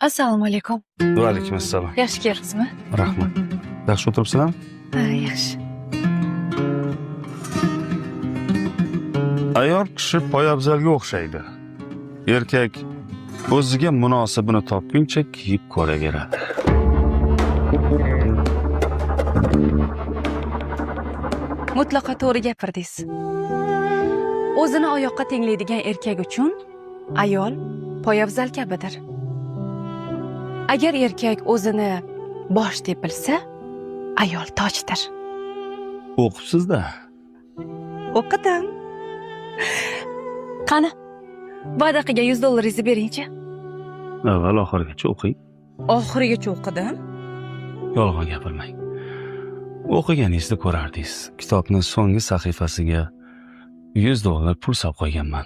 Assalomu alaykum. Va alaykum assalom. Yaxshi keldingizmi? Rahmat. Yaxshi o'tiribsizlarmi? Ha, yaxshi. Ayol kishi poyabzalga o'xshaydi. Erkak o'ziga munosibini topguncha kiyib ko'raveradi. Mutlaqo to'g'ri gapirdingiz. O'zini oyoqqa tenglaydigan erkak uchun ayol poyabzal kabidir. Agar erkak o'zini bosh deb bilsa, ayol tojdir. O'qibsiz-da. O'qidim. Qani, va'da qilgan $100 beringchi. Avval oxirigacha o'qing. Oxirigacha o'qidim. Yolg'on gapirmang. O'qiganingizda ko'rardingiz. Kitobning so'nggi sahifasiga $100 pul solib qo'yganman.